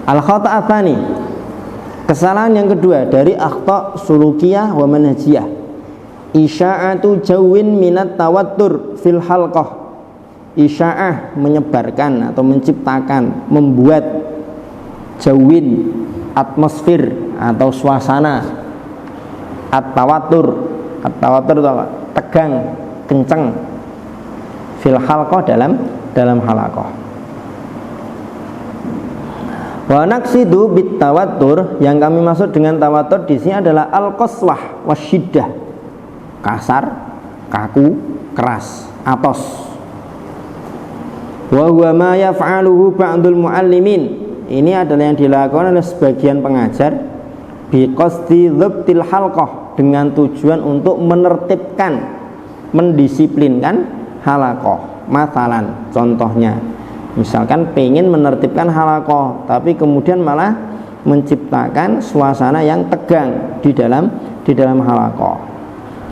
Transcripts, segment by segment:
Al-khata' atsani, kesalahan yang kedua dari akhta sulukiyah wa manhajiyah, isya'atu jawin minat tawattur fil halqah. Isya'ah menyebarkan atau menciptakan, membuat jawin, atmosfer atau suasana, at-tawattur itu apa? Tegang, kenceng, fil halqah, dalam halaqah. Wa naqsidu bit tawattur, yang kami maksud dengan tawattur di sini adalah al-qaswah wasyiddah, kasar, kaku, keras, atos. Wa huwa ma yaf'aluhu ba'dul muallimin, ini adalah yang dilakukan oleh sebagian pengajar, bi qasdi dzabtil halqah, dengan tujuan untuk menertibkan, mendisiplinkan halaqah. Masalan, contohnya misalkan pengen menertibkan halaqah, tapi kemudian malah menciptakan suasana yang tegang di dalam halaqah.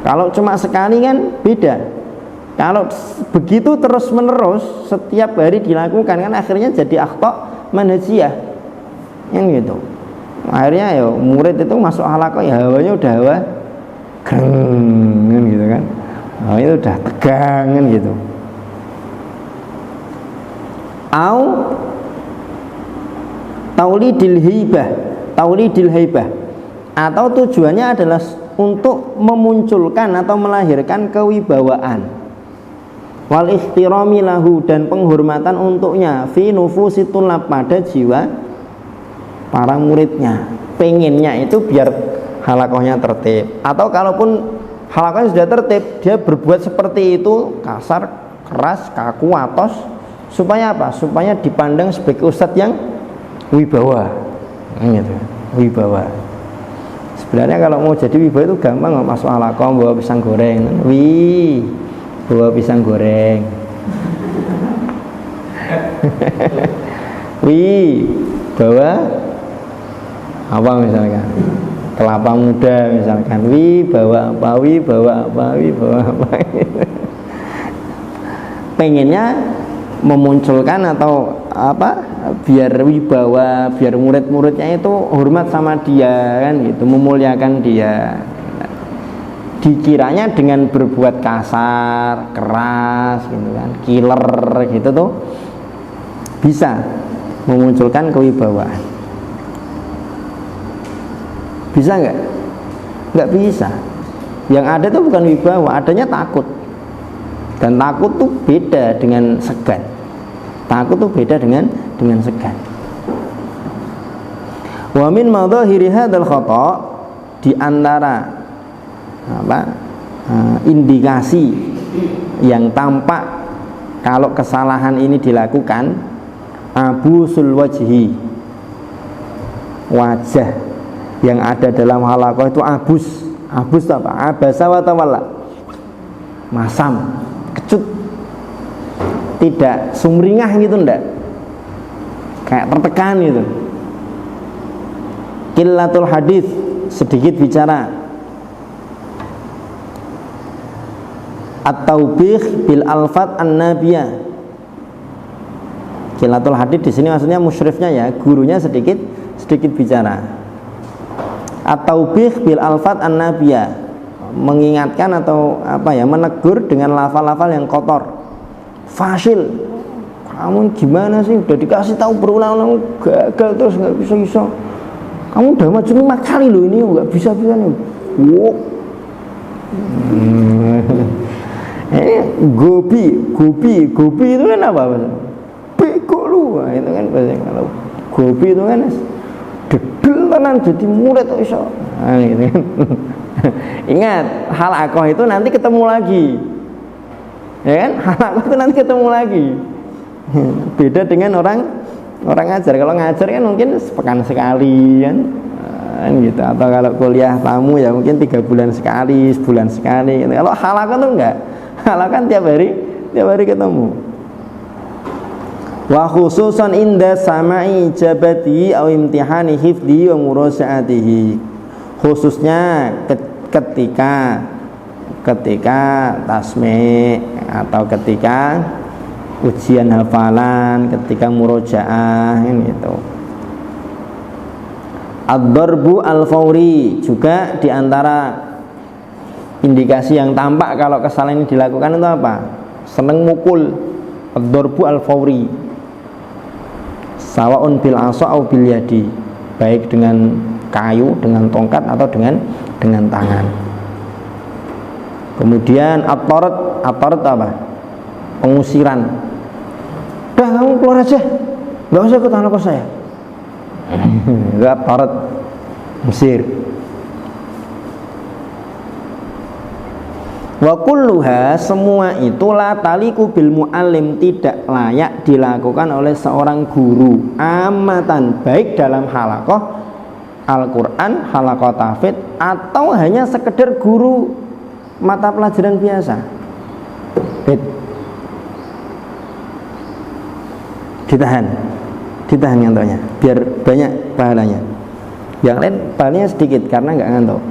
Kalau cuma sekali kan beda. Kalau begitu terus menerus setiap hari dilakukan kan akhirnya jadi akhta' manhajiyah, kan gitu. Akhirnya ya murid itu masuk halaqah ya hawanya udah hawa kan gitu kan. Oh, itu udah tegang kan gitu. Au taulidil haibah, atau tujuannya adalah untuk memunculkan atau melahirkan kewibawaan, wal ihtirami lahu, dan penghormatan untuknya, fi nufusi tulab, pada jiwa para muridnya. Pengennya itu biar halaqahnya tertib, atau kalaupun halaqahnya sudah tertib dia berbuat seperti itu, kasar, keras, kaku, atos, supaya apa? Supaya dipandang sebagai ustadz yang wibawa, gitu. Wibawa. Sebenarnya kalau mau jadi wibawa itu gampang, nggak masuk halaqah bawa pisang goreng, bawa pisang goreng. Bawa apa misalkan? Kelapa muda misalkan. Bawa apa? Pengennya memunculkan atau apa? Biar wibawa, biar murid-muridnya itu hormat sama dia kan gitu, memuliakan dia. Dikiranya dengan berbuat kasar, keras gitu kan, killer gitu tuh bisa memunculkan kewibawaan. Bisa nggak? Nggak bisa. Yang ada tuh bukan wibawa, adanya takut. Dan takut tuh beda dengan segan. Takut tuh beda dengan segan. Wa min madhahiri hadzal khata', di antara indikasi yang tampak kalau kesalahan ini dilakukan, abusul wajhi, wajah yang ada dalam halaqah itu abus apa? Abasa wa tawalla, masam, kecut, tidak sumringah gitu, ndak, kayak tertekan gitu. Qillatul hadis, sedikit bicara. At-taubih bil alfat an-nabiyah. Qillatul hadis di sini maksudnya musyrifnya ya, gurunya sedikit bicara. At-taubih bil alfat an-nabiyah, mengingatkan atau apa ya, menegur dengan lafal-lafal yang kotor. Fasil, kamu gimana sih? Udah dikasih tahu berulang-ulang gagal terus nggak bisa. Kamu udah maju 5 kali loh ini nggak bisa nih. Wow. Gobi itu kan apa? Bego lu, itu kan bahasa kalau gobi itu kan degel tenan jadi murid kok iso. Nah, gitu kan. Ingat, halaqah itu nanti ketemu lagi. Ya kan? Halaqah itu nanti ketemu lagi. Beda dengan orang ngajar. Kalau ngajar kan mungkin sepekan sekali kan gitu. Atau kalau kuliah tamu ya mungkin 3 bulan sekali, sebulan sekali gitu. Kalau halaqah itu enggak. Halaqah kan tiap hari ketemu. Wa khususan inda sama'i ijabati au imtihani hifdhi wa murajaatihi, khususnya ketika tasmi' atau ketika ujian hafalan, ketika murojaah gitu. Ad-darbu al-fawri, juga diantara indikasi yang tampak kalau kesalahan ini dilakukan itu apa? Seneng mukul. Ad-darbu al-fawri, sawaun bil asa au bil yadi, baik dengan kayu, dengan tongkat atau dengan tangan. Kemudian at-tard apa? Pengusiran. Udah, kamu keluar aja, nggak usah ikut anak saya. Itu at-tard, usir. Wa kulluha, semua itu la taliku bil muallim, tidak layak dilakukan oleh seorang guru amatan, baik dalam halaqah Al-Quran, halaqah tahfidz, atau hanya sekedar guru mata pelajaran biasa. Ditahan ngantuknya, biar banyak pahalanya. Yang lain pahalanya sedikit karena nggak ngantuk.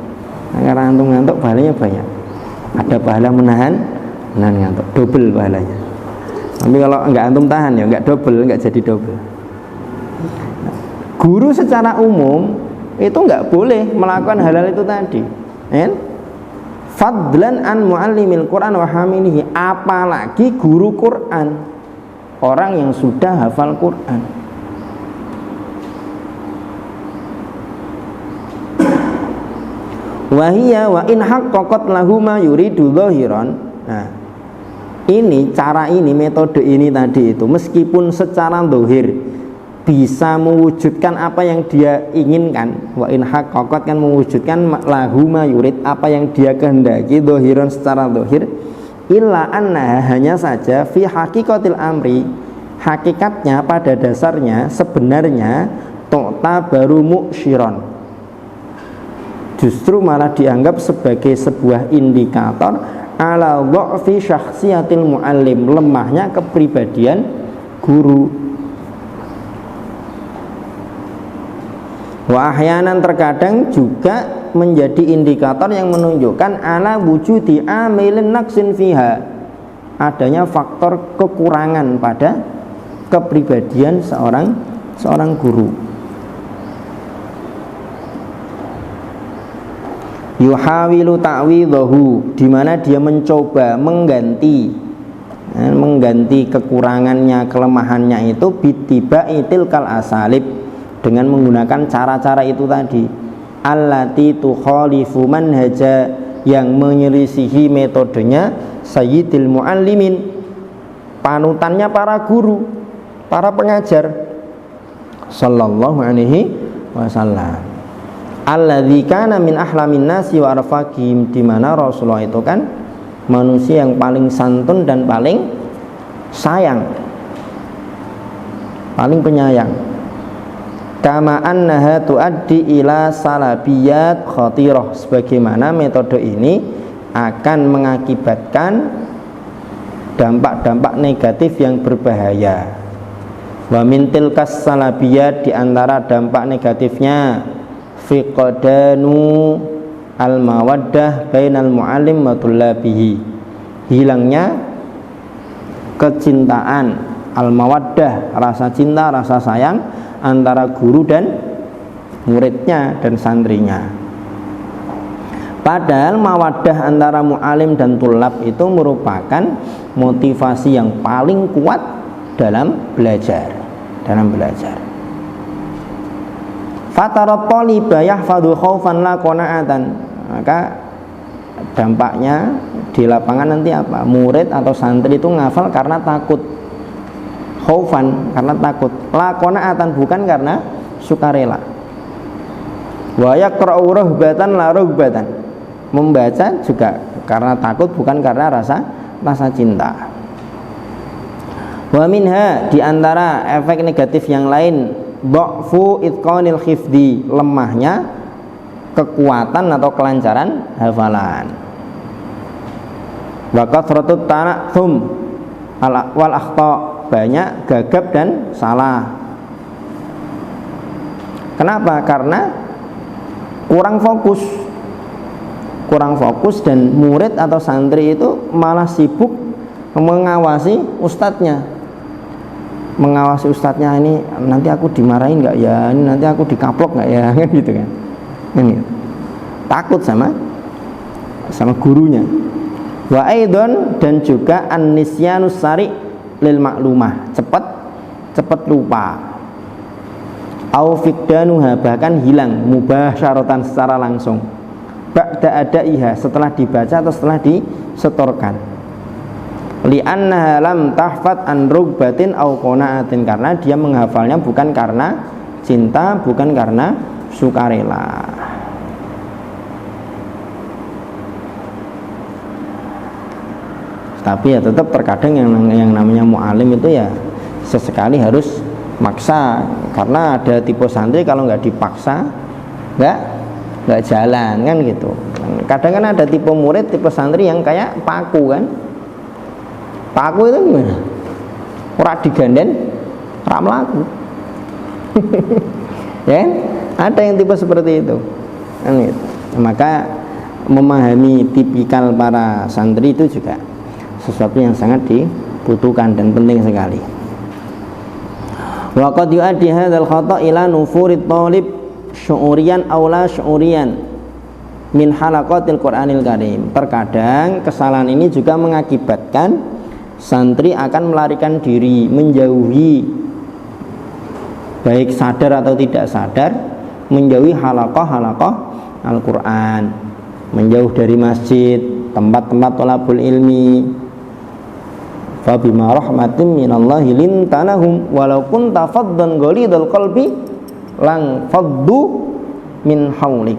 Nah, karena ngantuk pahalanya banyak. Ada pahala menahan ngantuk, double pahalanya. Tapi kalau nggak antum tahan ya nggak double, nggak jadi double. Guru secara umum itu nggak boleh melakukan hal-hal itu tadi. Fadlan an muallimil Quran wa hamilihi, apalagi guru Quran, orang yang sudah hafal Quran. Wahiyya wa in haqqaqat lahu ma yuridu dhahiran. Nah, ini cara ini, metode ini tadi itu meskipun secara zahir bisa mewujudkan apa yang dia inginkan, wa in haqqaqat kan mewujudkan lahu ma yurid, apa yang dia kehendaki, dhahiran secara zahir, illa anna, hanya saja fi haqiqatil amri, hakikatnya pada dasarnya sebenarnya tu'ta baru mu'syiron, justru malah dianggap sebagai sebuah indikator ala dha'fi syakhsiyatil muallim, lemahnya kepribadian guru. Wa ahyanan, terkadang juga menjadi indikator yang menunjukkan ala wujudi amilin naqsin fiha, adanya faktor kekurangan pada kepribadian seorang guru. Yuhawilu ta'widhahu, di mana dia mencoba mengganti kekurangannya, kelemahannya itu bitiba'i tilkal asalib, dengan menggunakan cara-cara itu tadi, allati tukhalifu manhaja, yang menyelisihi metodenya sayyidil muallimin, panutannya para guru, para pengajar sallallahu alaihi wasallam, alladzi kana min ahlamin nasi wa arfaqihim, di mana Rasulullah itu kan manusia yang paling santun dan paling sayang, paling penyayang. Kama annaha tuaddi ila salabiyat khatirah, sebagaimana metode ini akan mengakibatkan dampak-dampak negatif yang berbahaya. Wa min tilkas salabiyat, di antara dampak negatifnya fiqdanu al-mawaddah bainal muallim wa tullabihi, hilangnya kecintaan, al-mawaddah, rasa cinta, rasa sayang antara guru dan muridnya dan santrinya. Padahal mawaddah antara mu'alim dan tulab itu merupakan motivasi yang paling kuat dalam belajar. Fatarat taliba yahfadhu khaufan la qana'atan, maka dampaknya di lapangan nanti apa? Murid atau santri itu ngafal karena takut, khaufan karena takut, la qana'atan bukan karena sukarela, wa yaqra'u rahbatan la rughbatan, membaca juga karena takut bukan karena rasa cinta. Wa minha, di antara efek negatif yang lain, dha'fu itqanil khifdi, lemahnya kekuatan atau kelancaran hafalan. Wa kathratut tana'thum wal akhta', banyak gagap dan salah. Kenapa? Karena kurang fokus dan murid atau santri itu malah sibuk mengawasi ustadznya. mengawasi ustadznya, ini nanti aku dimarahin nggak ya, ini nanti aku dikaplok nggak ya, kan gitu kan, gitu. Takut sama gurunya. Wa aidon, dan juga an-nisyanus sari lil maklumah, cepat lupa. Au fiqdanuha, bahkan hilang mubasyaratan, secara langsung. Ba'da adaiha, setelah dibaca atau setelah disetorkan. Li'annaha lam tahfad an rugbatin au qanaatin, karena dia menghafalnya bukan karena cinta, bukan karena sukarela. Tapi ya tetap terkadang yang namanya mu'alim itu ya sesekali harus maksa, karena ada tipe santri kalau nggak dipaksa nggak jalan, kan gitu. Kadang kan ada tipe murid, tipe santri yang kayak paku, kan. Paku itu gimana? Ora diganden, ora mlaku. Ya, ada yang tipe seperti itu. Kan gitu. Maka memahami tipikal para santri itu juga sesuatu yang sangat dibutuhkan dan penting sekali. Wa qad yu'addi hadzal khata' ila nufurit thalib syu'uriyan aw la syu'uriyan min halaqatil Qur'anil Karim. Terkadang kesalahan ini juga mengakibatkan santri akan melarikan diri, menjauhi, baik sadar atau tidak sadar, menjauhi halaqah Al-Qur'an, menjauh dari masjid, tempat-tempat thalabul ilmi. Fa bima rahmatin minallahi lintanahum walau kunta faddan ghalidul qalbi lang faddu min haulik.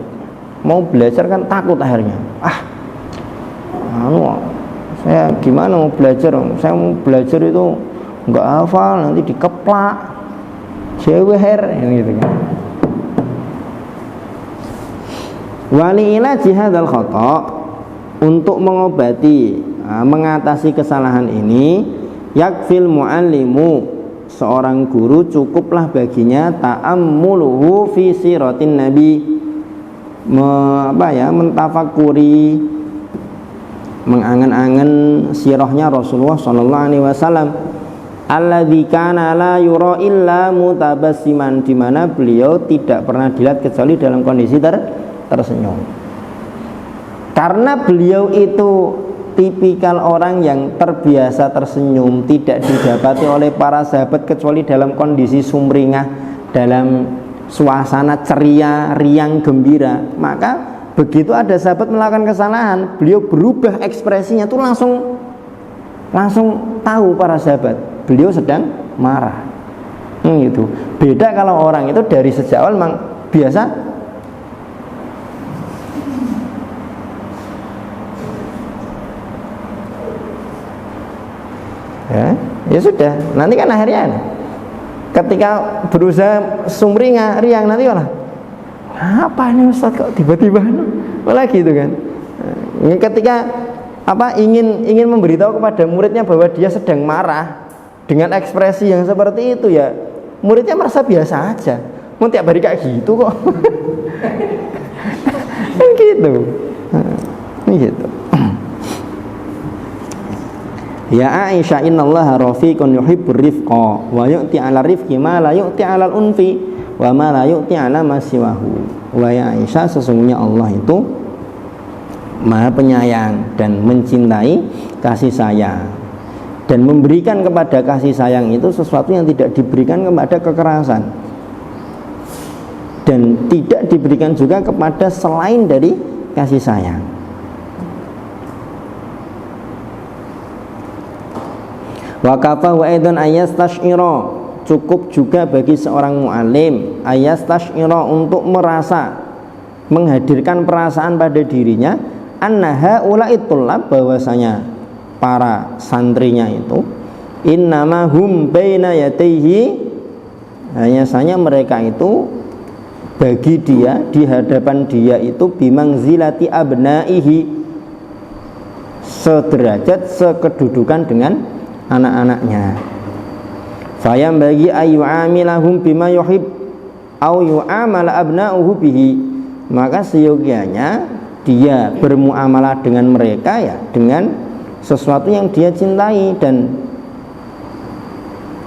Mau belajar kan takut akhirnya. Saya gimana mau belajar? Saya mau belajar itu enggak hafal, nanti dikeplak, jewer, gitu kan. Wali ila jihadal khata', untuk mengobati, mengatasi kesalahan ini, yakfil muallimu, seorang guru cukuplah baginya ta'ammuluhu fi siratin nabi, mentafakuri, mengangen-angen sirahnya Rasulullah sallallahu alaihi wasallam, alladzi kana la yura illa mutabassiman, di mana beliau tidak pernah dilihat kecuali dalam kondisi tersenyum. Karena beliau itu tipikal orang yang terbiasa tersenyum, tidak didapati oleh para sahabat kecuali dalam kondisi sumringah, dalam suasana ceria, riang, gembira. Maka begitu ada sahabat melakukan kesalahan, beliau berubah ekspresinya tuh langsung tahu para sahabat beliau sedang marah. Gitu. Beda kalau orang itu dari sejak awal memang biasa ya sudah, nanti kan akhirnya ketika berusaha sumringah, riang, nanti malah apa ini Ustaz kok tiba-tiba lagi gitu kan. Ketika ingin memberitahu kepada muridnya bahwa dia sedang marah dengan ekspresi yang seperti itu, ya muridnya merasa biasa aja, mau tiap hari kayak gitu kok. Kan gitu. Gitu. Ya Aisyah, innallaha rafiqun yuhibbur rifqa wa yu'ti 'ala rifqi ma la yu'ti 'ala al-unfi wa ma la yu'ti 'ala ma siwahu. Wa ya Aisyah, sesungguhnya Allah itu Maha penyayang dan mencintai kasih sayang, dan memberikan kepada kasih sayang itu sesuatu yang tidak diberikan kepada kekerasan, dan tidak diberikan juga kepada selain dari kasih sayang. Wa kafa wa aidan ayastashira, cukup juga bagi seorang mu'alim ayastashira, untuk merasa, menghadirkan perasaan pada dirinya, anna haula'i tullab, bahwasanya para santrinya itu innama hum baina yadayhi, hanya saja mereka itu bagi dia, di hadapan dia itu bimangzilati abnaihi, sederajat, sekedudukan dengan anak-anaknya. Fayam bagi ayyu'amilahum bima yuhib au yu'amala abna'uhu bihi, maka seyogianya dia bermuamalah dengan mereka ya dengan sesuatu yang dia cintai, dan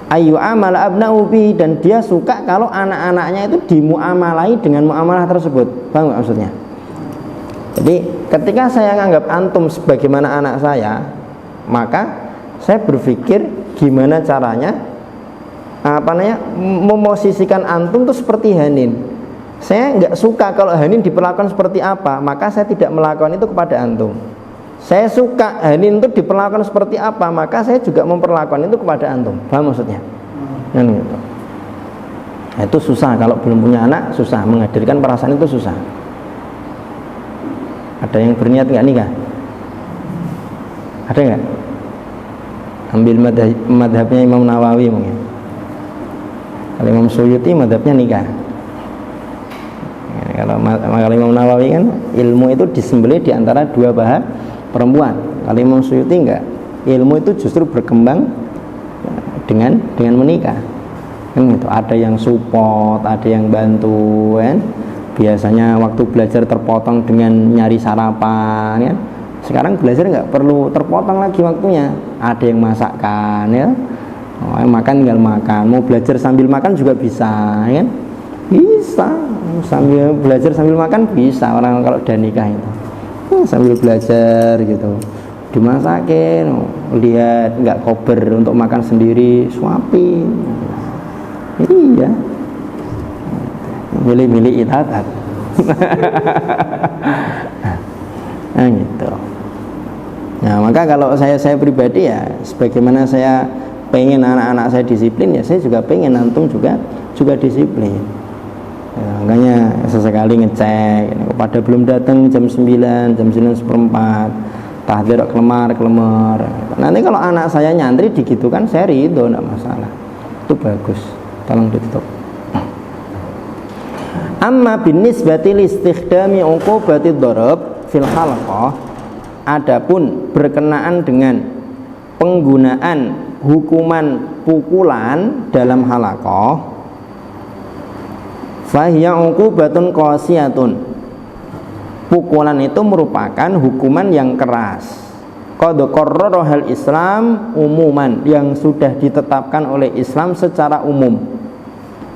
ayu amal abna'u bi, dan dia suka kalau anak-anaknya itu dimuamalai dengan muamalah tersebut. Paham nggak maksudnya? Jadi ketika saya menganggap antum sebagaimana anak saya, maka saya berpikir gimana caranya memosisikan antum itu seperti Hanin. Saya nggak suka kalau Hanin diperlakukan seperti apa, maka saya tidak melakukan itu kepada antum. Saya suka Hanin itu diperlakukan seperti apa, maka saya juga memperlakukan itu kepada antum. Paham maksudnya? Gitu. Nah, itu susah kalau belum punya anak, susah menghadirkan perasaan itu, susah. Ada yang berniat nggak nikah? Ada nggak? Ambil madhabnya Imam Nawawi mungkin. Kalau Imam Suyuti madhabnya nikah. Kalau Imam Nawawi kan ilmu itu disembelih di antara dua paha perempuan. Kalau Imam Suyuti enggak, ilmu itu justru berkembang dengan menikah. Kan gitu. Ada yang support, ada yang bantu, kan. Biasanya waktu belajar terpotong dengan nyari sarapan, kan. Sekarang belajar enggak perlu terpotong lagi waktunya. Ada yang masakkan, ya. Makan tinggal makan. Mau belajar sambil makan juga bisa, kan. Bisa sambil belajar sambil makan bisa orang kalau udah nikah itu. Sambil belajar gitu, dimasakin, lihat nggak kober untuk makan sendiri, suapin. Iya, milih-milih itaat. Nah gitu. Nah maka kalau saya pribadi ya, sebagaimana saya pengen anak-anak saya disiplin, ya saya juga pengen antum juga disiplin. Ya, makanya sesekali ngecek pada belum datang jam 9, jam 9:04, tahdir kelemar. Nanti kalau anak saya nyantri digitukan, saya ridho, enggak masalah. Itu bagus. Tolong ditutup. Amma binisbati listikhdami uqubati dharab fil halaqah, adapun berkenaan dengan penggunaan hukuman pukulan dalam halaqah, fahiya uqubatun qasiyatun, pukulan itu merupakan hukuman yang keras. Qad qarrarahal Islam umuman, yang sudah ditetapkan oleh Islam secara umum.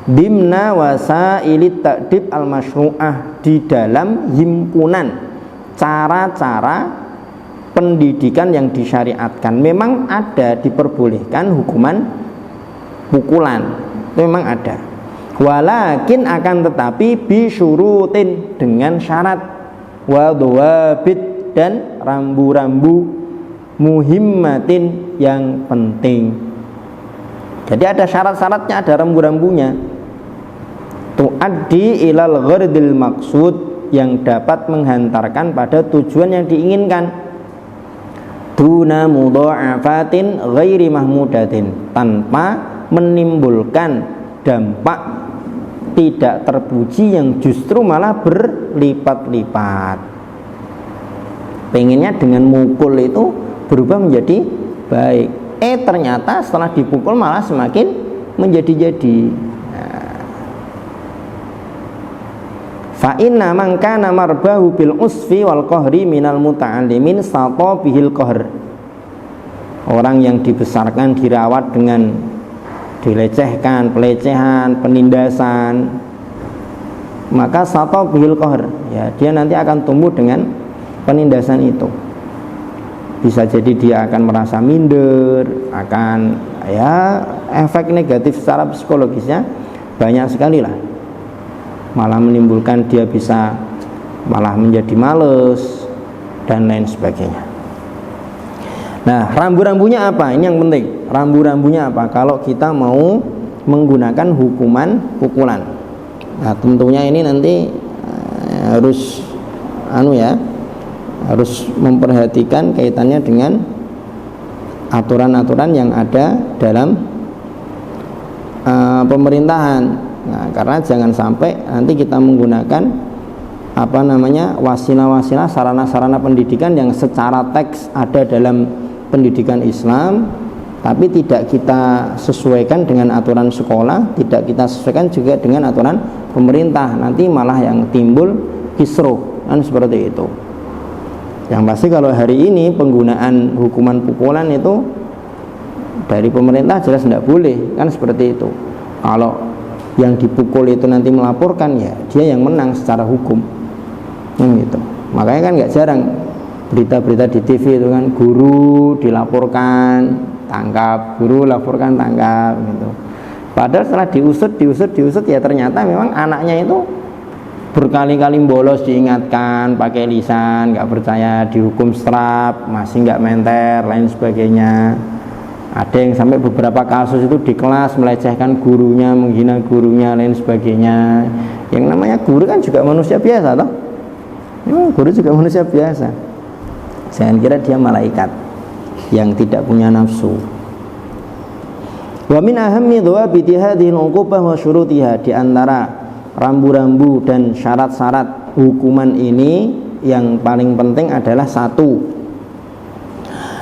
Dimna wasailit ta'dib al-masyru'ah, di dalam himpunan cara-cara pendidikan yang disyariatkan. Memang ada diperbolehkan hukuman pukulan, memang ada. Walakin akan tetapi bisyurutin, dengan syarat, wa dhawabit, dan rambu-rambu muhimmatin, yang penting. Jadi ada syarat-syaratnya, ada rambu-rambunya. Tuaddi ilal ghardil maksud, yang dapat menghantarkan pada tujuan yang diinginkan. Duna mudha'afatin ghairi mahmudatin, tanpa menimbulkan dampak tidak terpuji yang justru malah berlipat-lipat. Pengennya dengan mukul itu berubah menjadi baik, ternyata setelah dipukul malah semakin menjadi-jadi. Fa inna man kana marbahu bil usfi wal qahri minal muta'allimin sata bihil qahr. Orang yang dibesarkan, dirawat dengan dilecehkan, pelecehan, penindasan, maka sata bihil qahr, ya dia nanti akan tumbuh dengan penindasan itu. Bisa jadi dia akan merasa minder, akan ya efek negatif secara psikologisnya banyak sekali lah. Malah menimbulkan dia bisa malah menjadi males dan lain sebagainya. Nah, rambu-rambunya apa? Ini yang penting. Rambu-rambunya apa kalau kita mau menggunakan hukuman pukulan? Nah, tentunya ini nanti harus harus memperhatikan kaitannya dengan aturan-aturan yang ada dalam pemerintahan. Nah, karena jangan sampai nanti kita menggunakan wasilah-wasilah, sarana-sarana pendidikan yang secara teks ada dalam pendidikan Islam, tapi tidak kita sesuaikan dengan aturan sekolah, tidak kita sesuaikan juga dengan aturan pemerintah. Nanti malah yang timbul kisruh, kan seperti itu. Yang pasti kalau hari ini penggunaan hukuman pukulan itu dari pemerintah jelas tidak boleh, kan seperti itu. Kalau yang dipukul itu nanti melaporkan, ya dia yang menang secara hukum, gitu. Makanya kan nggak jarang berita-berita di TV itu kan, guru dilaporkan tangkap, guru laporkan tangkap, gitu. Padahal setelah diusut ya ternyata memang anaknya itu berkali-kali bolos, diingatkan pakai lisan, nggak percaya, dihukum strap, masih nggak menter, lain sebagainya. Ada yang sampai beberapa kasus itu di kelas melecehkan gurunya, menghina gurunya, lain sebagainya. Yang namanya guru kan juga manusia biasa, toh? Guru juga manusia biasa. Jangan kira dia malaikat yang tidak punya nafsu. Wa min ahammi dhawabiti hadhihi al-uqubah wa syurutiha, di antara rambu-rambu dan syarat-syarat hukuman ini yang paling penting adalah satu,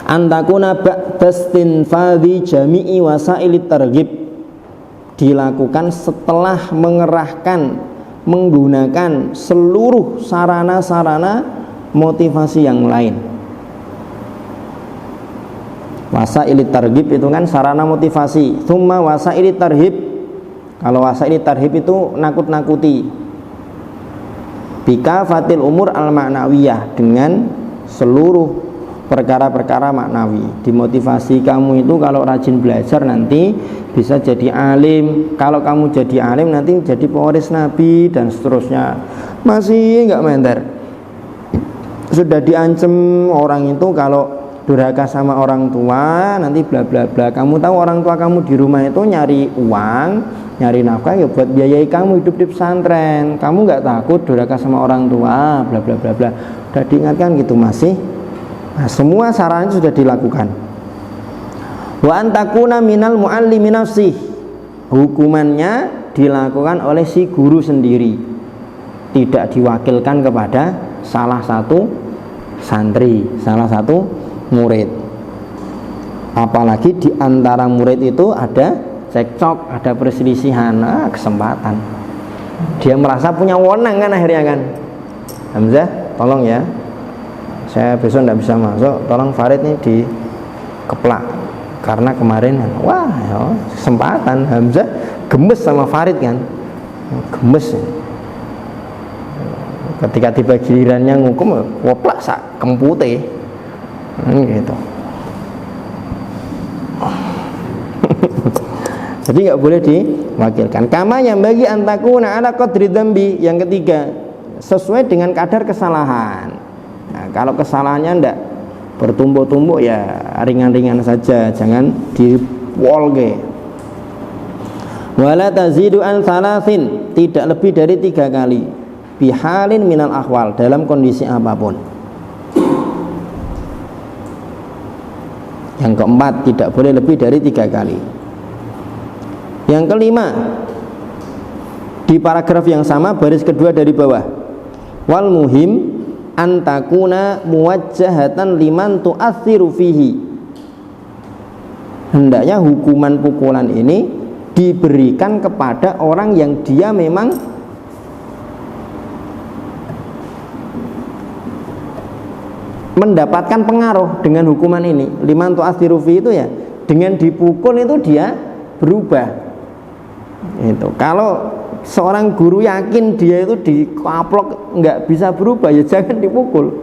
antakuna ba'dastinfadhi jami'i wasailit targhib, dilakukan setelah menggunakan seluruh sarana-sarana motivasi yang lain. Wasailit targhib itu kan sarana motivasi, tsumma wasailit tarhib. Kalau wasailit tarhib itu nakut-nakuti. Bika fatil umur al-ma'nawiyah, dengan seluruh perkara-perkara maknawi. Dimotivasi kamu itu kalau rajin belajar nanti bisa jadi alim, kalau kamu jadi alim nanti jadi pewaris Nabi, dan seterusnya. Masih nggak menter. Sudah diancam orang itu kalau durhaka sama orang tua nanti bla bla bla. Kamu tahu orang tua kamu di rumah itu nyari uang, nyari nafkah ya buat biayai kamu hidup di pesantren. Kamu nggak takut durhaka sama orang tua, bla bla bla bla. Udah diingatkan gitu masih. Nah, semua sarannya sudah dilakukan. Wa antakuna minal muallimi nafsih, hukumannya dilakukan oleh si guru sendiri, tidak diwakilkan kepada salah satu santri, salah satu murid. Apalagi di antara murid itu ada cekcok, ada perselisihan, kesempatan dia merasa punya wewenang kan akhirnya kan. Hamzah, tolong ya, saya besok tidak bisa masuk, tolong Farid nih dikeplak karena kemarin, wah ya, kesempatan. Hamzah gemes sama Farid kan, gemes. Ketika tiba gilirannya ngukum, woplak sak kempute, gitu. Jadi nggak boleh diwakilkan. Kama yang bagi antakuna ala qadri dzambi, yang ketiga sesuai dengan kadar kesalahan. Nah, kalau kesalahannya ndak bertumbuk-tumbuk ya ringan-ringan saja, jangan diwolke. Wala tazidu an thalathin, tidak lebih dari 3 kali. Bihalin minal ahwal, dalam kondisi apapun. Yang keempat, tidak boleh lebih dari 3 kali. Yang kelima, di paragraf yang sama baris kedua dari bawah, wal muhim antakuna muwajjahatan liman tu'athiru fihi, hendaknya hukuman pukulan ini diberikan kepada orang yang dia memang mendapatkan pengaruh dengan hukuman ini. Liman tu'athiru fihi itu ya, dengan dipukul itu dia berubah. Itu kalau seorang guru yakin dia itu dikaplok nggak bisa berubah, ya jangan dipukul,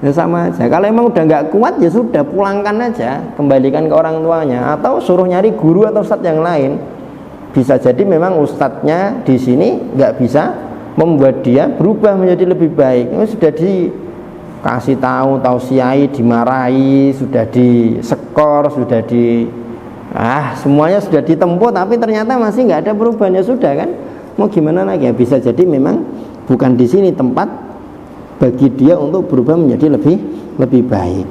ya sama aja. Kalau emang udah nggak kuat ya sudah, pulangkan aja, kembalikan ke orang tuanya, atau suruh nyari guru atau ustadz yang lain. Bisa jadi memang ustadznya di sini nggak bisa membuat dia berubah menjadi lebih baik. Ini sudah dikasih tahu, tausiai, dimarahi, sudah disekor, sudah semuanya sudah ditempuh, tapi ternyata masih nggak ada perubahannya, sudah kan, mau gimana lagi ya. Bisa jadi memang bukan di sini tempat bagi dia untuk berubah menjadi lebih baik.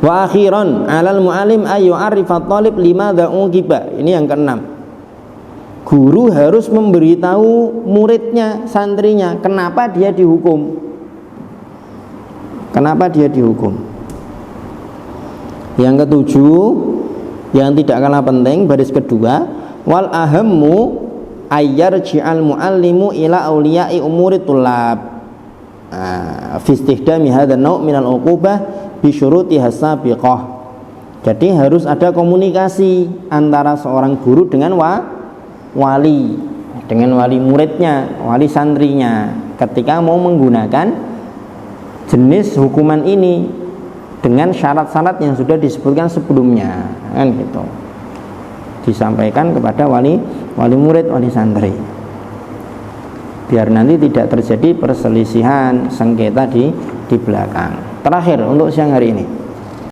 Wa akhiran 'alal mu'allim ayu 'arifa talib limadza uqiba. Ini yang keenam, guru harus memberitahu muridnya, santrinya, kenapa dia dihukum, kenapa dia dihukum. Yang ketujuh, yang tidak kalah penting, baris kedua, wal ahammu ayyarji'al muallimu ila awliya'i umuri tullab fi istihdami hadha naw' minal uqubah bi syurutiha sabiqah. Jadi harus ada komunikasi antara seorang guru dengan wali, dengan wali muridnya, wali santrinya, ketika mau menggunakan jenis hukuman ini dengan syarat-syarat yang sudah disebutkan sebelumnya, kan gitu. Disampaikan kepada wali murid, wali santri, biar nanti tidak terjadi perselisihan sengketa di belakang. Terakhir untuk siang hari ini,